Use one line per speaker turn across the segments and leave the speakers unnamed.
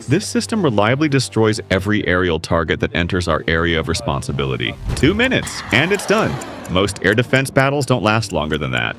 This system reliably destroys every aerial target that enters our area of responsibility. 2 minutes, and it's done. Most air defense battles don't last longer than that.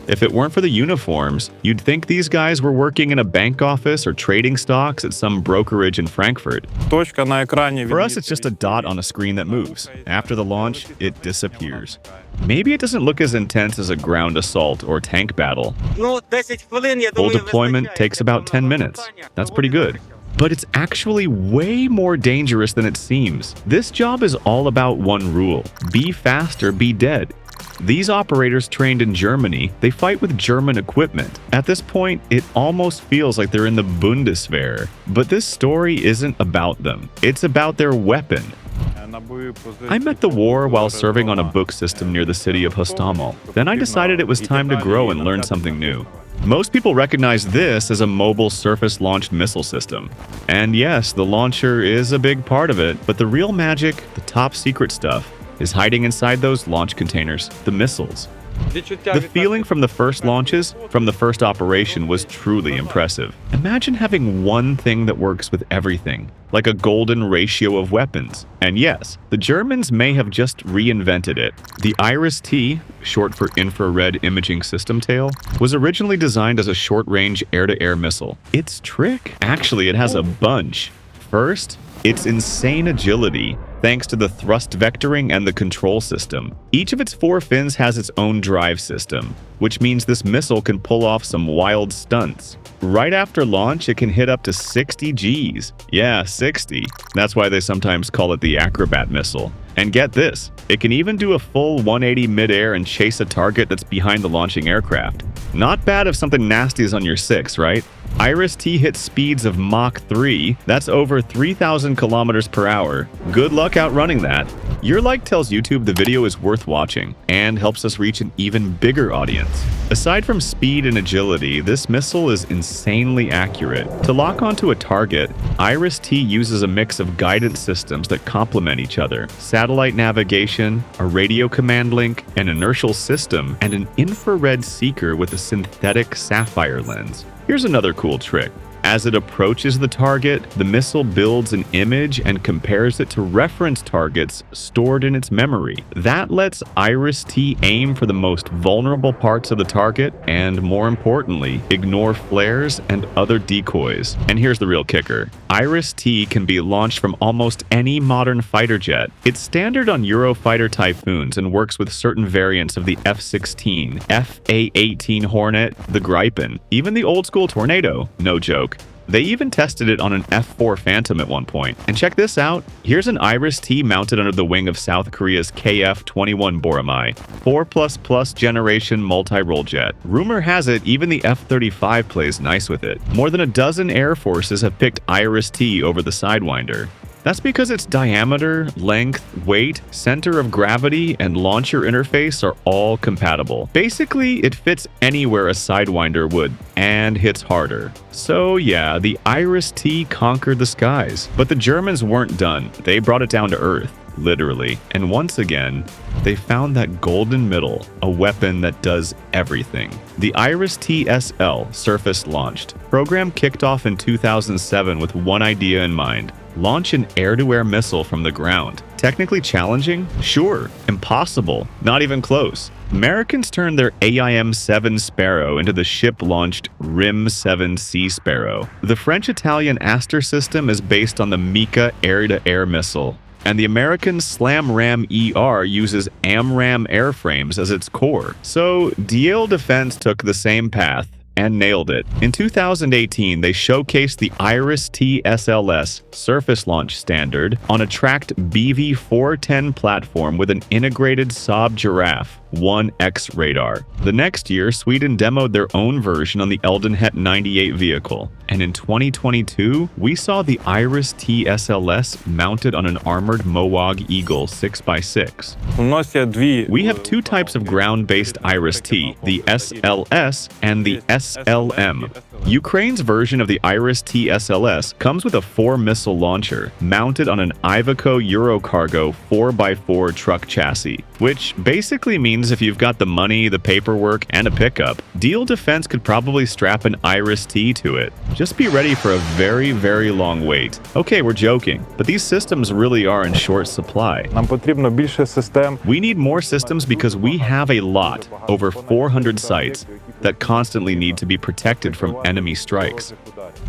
If it weren't for the uniforms, you'd think these guys were working in a bank office or trading stocks at some brokerage in Frankfurt. For us, it's just a dot on a screen that moves. After the launch, it disappears. Maybe it doesn't look as intense as a ground assault or tank battle. Full deployment takes about 10 minutes. That's pretty good. But it's actually way more dangerous than it seems. This job is all about one rule: be fast or be dead. These operators trained in Germany, they fight with German equipment. At this point, it almost feels like they're in the Bundeswehr. But this story isn't about them. It's about their weapon. I met the war while serving on a book system near the city of Hostomel. Then I decided it was time to grow and learn something new. Most people recognize this as a mobile surface-launched missile system. And yes, the launcher is a big part of it, but the real magic, the top secret stuff, is hiding inside those launch containers, the missiles. The feeling from the first launches, from the first operation, was truly impressive. Imagine having one thing that works with everything, like a golden ratio of weapons. And yes, the Germans may have just reinvented it. The IRIS-T, short for Infrared Imaging System Tail, was originally designed as a short-range air-to-air missile. Its trick? Actually, it has a bunch. First, its insane agility, thanks to the thrust vectoring and the control system. Each of its 4 fins has its own drive system, which means this missile can pull off some wild stunts. Right after launch, it can hit up to 60 Gs. Yeah, 60. That's why they sometimes call it the Acrobat missile. And get this, it can even do a full 180 midair and chase a target that's behind the launching aircraft. Not bad if something nasty is on your 6, right? IRIS-T hits speeds of Mach 3, that's over 3,000 kilometers per hour. Good luck outrunning that. Your like tells YouTube the video is worth watching and helps us reach an even bigger audience. Aside from speed and agility, this missile is insanely accurate. To lock onto a target, IRIS-T uses a mix of guidance systems that complement each other: satellite navigation, a radio command link, an inertial system, and an infrared seeker with a synthetic sapphire lens. Here's another cool trick. As it approaches the target, the missile builds an image and compares it to reference targets stored in its memory. That lets IRIS-T aim for the most vulnerable parts of the target and, more importantly, ignore flares and other decoys. And here's the real kicker. IRIS-T can be launched from almost any modern fighter jet. It's standard on Eurofighter Typhoons and works with certain variants of the F-16, F/A-18 Hornet, the Gripen, even the old-school Tornado. No joke. They even tested it on an F-4 Phantom at one point. And check this out. Here's an IRIS-T mounted under the wing of South Korea's KF-21 Boramae, 4++ generation multi-role jet. Rumor has it even the F-35 plays nice with it. More than a dozen air forces have picked IRIS-T over the Sidewinder. That's because its diameter, length, weight, center of gravity, and launcher interface are all compatible. Basically, it fits anywhere a Sidewinder would, and hits harder. So yeah, the IRIS-T conquered the skies. But the Germans weren't done. They brought it down to earth, literally. And once again, they found that golden middle, a weapon that does everything. The IRIS-T SL surface launched. Program kicked off in 2007 with one idea in mind: launch an air-to-air missile from the ground. Technically challenging? Sure. Impossible? Not even close. Americans turned their AIM-7 Sparrow into the ship-launched RIM-7 Sea Sparrow. The French-Italian Aster system is based on the Mika air-to-air missile, and the American SlamRam ER uses AMRAAM airframes as its core. So, DL Defense took the same path and nailed it. In 2018, they showcased the IRIS-T SLS surface launch standard on a tracked BV-410 platform with an integrated Saab Giraffe 1X radar. The next year, Sweden demoed their own version on the Eldenhet 98 vehicle. And in 2022, we saw the IRIS-T SLS mounted on an armored Moag Eagle 6x6. We have 2 types of ground-based IRIS-T, the SLS and the SLM. Ukraine's version of the Iris-T SLS comes with a 4-missile launcher mounted on an Iveco Eurocargo 4x4 truck chassis, which basically means if you've got the money, the paperwork, and a pickup, Deal Defense could probably strap an Iris-T to it. Just be ready for a very, very long wait. Okay, we're joking, but these systems really are in short supply.
Нам потрібно більше систем.
We need more systems because we have a lot, over 400 sites, that constantly need to be protected from enemy strikes.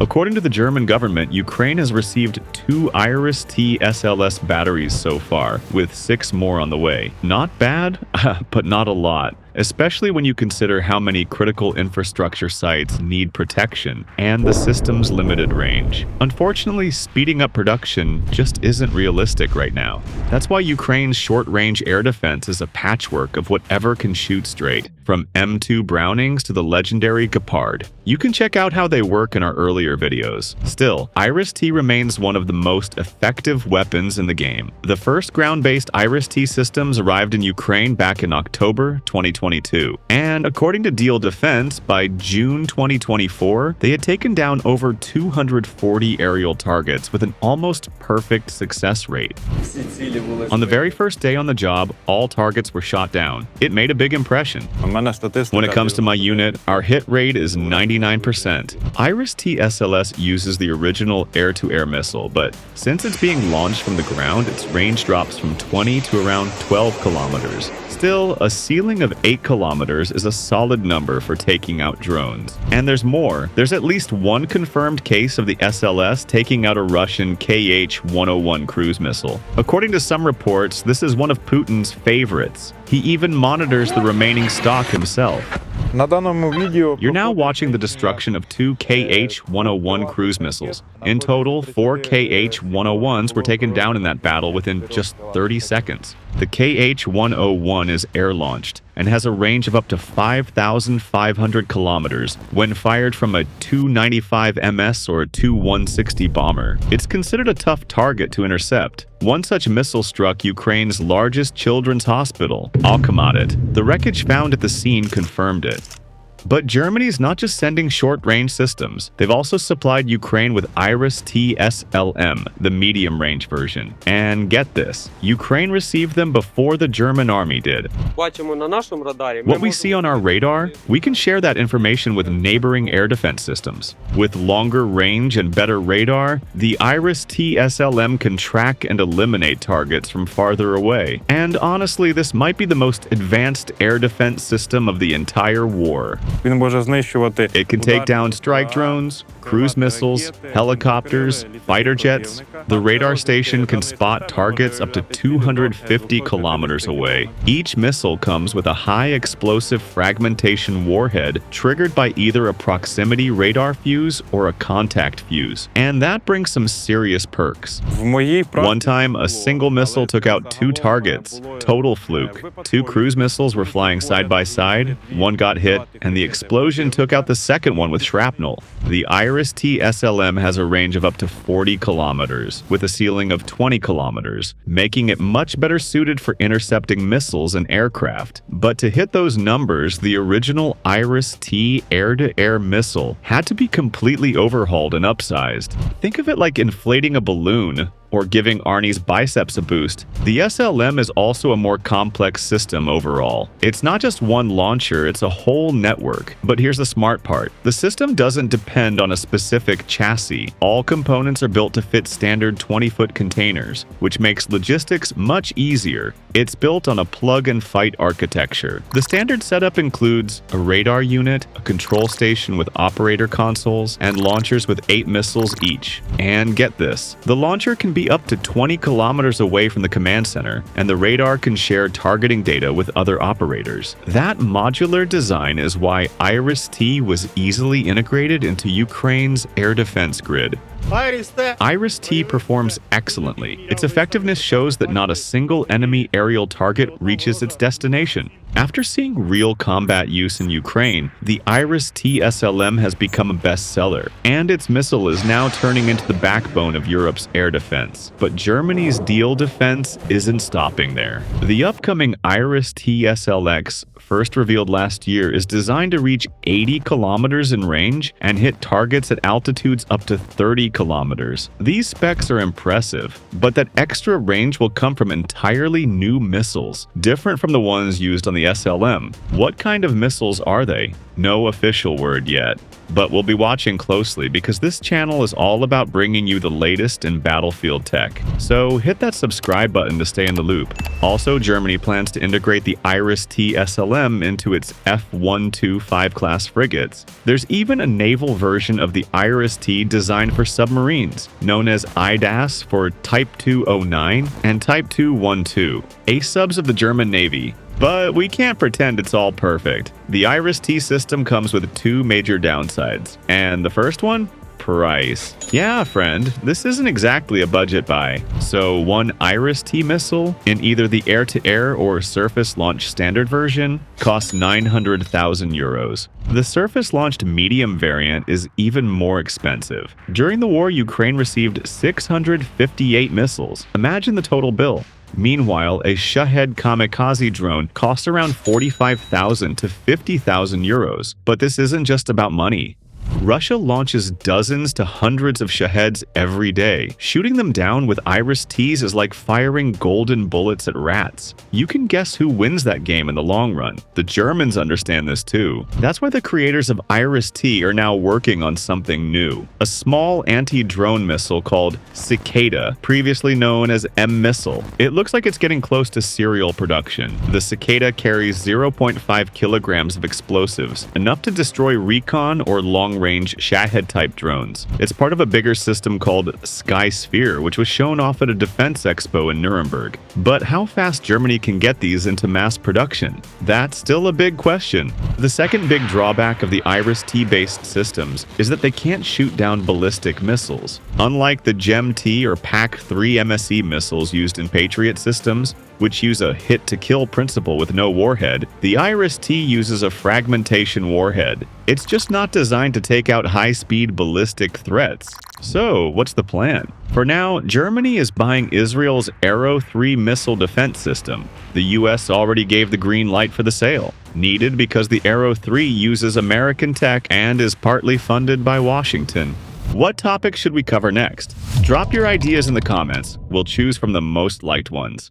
According to the German government, Ukraine has received 2 Iris-T SLS batteries so far, with 6 more on the way. Not bad, but not a lot, especially when you consider how many critical infrastructure sites need protection and the system's limited range. Unfortunately, speeding up production just isn't realistic right now. That's why Ukraine's short-range air defense is a patchwork of whatever can shoot straight, from M2 Brownings to the legendary Gepard. You can check out how they work in our earlier videos. Still, Iris-T remains one of the most effective weapons in the game. The first ground-based Iris-T systems arrived in Ukraine back in October 2022, and according to Deal Defense, by June 2024, they had taken down over 240 aerial targets with an almost perfect success rate. On the very first day on the job, all targets were shot down. It made a big impression. When it comes to my unit, our hit rate is 99%. Iris-T SLS uses the original air-to-air missile, but since it's being launched from the ground, its range drops from 20 to around 12 kilometers. Still, a ceiling of 8 kilometers is a solid number for taking out drones. And there's more. There's at least one confirmed case of the SLS taking out a Russian Kh-101 cruise missile. According to some reports, this is one of Putin's favorites. He even monitors the remaining stock himself. You're now watching the destruction of 2 Kh-101 cruise missiles. In total, 4 Kh-101s were taken down in that battle within just 30 seconds. The Kh-101 is air-launched and has a range of up to 5,500 kilometers when fired from a Tu-95 MS or a Tu-160 bomber. It's considered a tough target to intercept. One such missile struck Ukraine's largest children's hospital, Alkmaar. The wreckage found at the scene confirmed it. But Germany's not just sending short-range systems. They've also supplied Ukraine with Iris-T SLM, the medium-range version. And get this, Ukraine received them before the German army did. What we see on our radar, we can share that information with neighboring air defense systems. With longer range and better radar, the Iris-T SLM can track and eliminate targets from farther away. And honestly, this might be the most advanced air defense system of the entire war. It can take down strike drones, cruise missiles, helicopters, fighter jets. The radar station can spot targets up to 250 kilometers away. Each missile comes with a high explosive fragmentation warhead triggered by either a proximity radar fuse or a contact fuse. And that brings some serious perks. One time, a single missile took out 2 targets. Total fluke. 2 cruise missiles were flying side by side, one got hit, and the explosion took out the second one with shrapnel. The Iris-T SLM has a range of up to 40 kilometers, with a ceiling of 20 kilometers, making it much better suited for intercepting missiles and aircraft. But to hit those numbers, the original Iris-T air-to-air missile had to be completely overhauled and upsized. Think of it like inflating a balloon, or giving Arnie's biceps a boost. The SLM is also a more complex system overall. It's not just one launcher, it's a whole network. But here's the smart part. The system doesn't depend on a specific chassis. All components are built to fit standard 20-foot containers, which makes logistics much easier. It's built on a plug-and-fight architecture. The standard setup includes a radar unit, a control station with operator consoles, and launchers with 8 missiles each. And get this, the launcher can be up to 20 kilometers away from the command center, and the radar can share targeting data with other operators. That modular design is why Iris-T was easily integrated into Ukraine's air defense grid. Iris-T performs excellently. Its effectiveness shows that not a single enemy aerial target reaches its destination. After seeing real combat use in Ukraine, the Iris-T SLM has become a bestseller, and its missile is now turning into the backbone of Europe's air defense. But Germany's Deal defense isn't stopping there. The upcoming Iris-T SLX, first revealed last year, is designed to reach 80 kilometers in range and hit targets at altitudes up to 30 kilometers. These specs are impressive, but that extra range will come from entirely new missiles, different from the ones used on the SLM. What kind of missiles are they? No official word yet, but we'll be watching closely because this channel is all about bringing you the latest in battlefield tech. So hit that subscribe button to stay in the loop. Also, Germany plans to integrate the Iris-T SLM into its F-125 class frigates. There's even a naval version of the Iris-T designed for submarines, known as IDAS for Type 209 and Type 212, A-subs of the German Navy. But we can't pretend it's all perfect. The Iris-T system comes with two major downsides. And the first one? Price. Yeah, friend, this isn't exactly a budget buy. So one Iris-T missile in either the air-to-air or surface-launched standard version costs 900,000 euros. The surface-launched medium variant is even more expensive. During the war, Ukraine received 658 missiles. Imagine the total bill. Meanwhile, a Shahed kamikaze drone costs around 45,000 to 50,000 euros. But this isn't just about money. Russia launches dozens to hundreds of Shaheds every day. Shooting them down with Iris-Ts is like firing golden bullets at rats. You can guess who wins that game in the long run. The Germans understand this too. That's why the creators of Iris-T are now working on something new. A small anti-drone missile called Cicada, previously known as M-Missile. It looks like it's getting close to serial production. The Cicada carries 0.5 kilograms of explosives, enough to destroy recon or long-range Shahed-type drones. It's part of a bigger system called Sky Sphere, which was shown off at a defense expo in Nuremberg. But how fast Germany can get these into mass production? That's still a big question. The second big drawback of the Iris-T-based systems is that they can't shoot down ballistic missiles. Unlike the GEM-T or PAC-3 MSE missiles used in Patriot systems, which use a hit-to-kill principle with no warhead, the Iris-T uses a fragmentation warhead. It's just not designed to take out high-speed ballistic threats. So, what's the plan? For now, Germany is buying Israel's Arrow 3 missile defense system. The US already gave the green light for the sale, needed because the Arrow 3 uses American tech and is partly funded by Washington. What topic should we cover next? Drop your ideas in the comments. We'll choose from the most liked ones.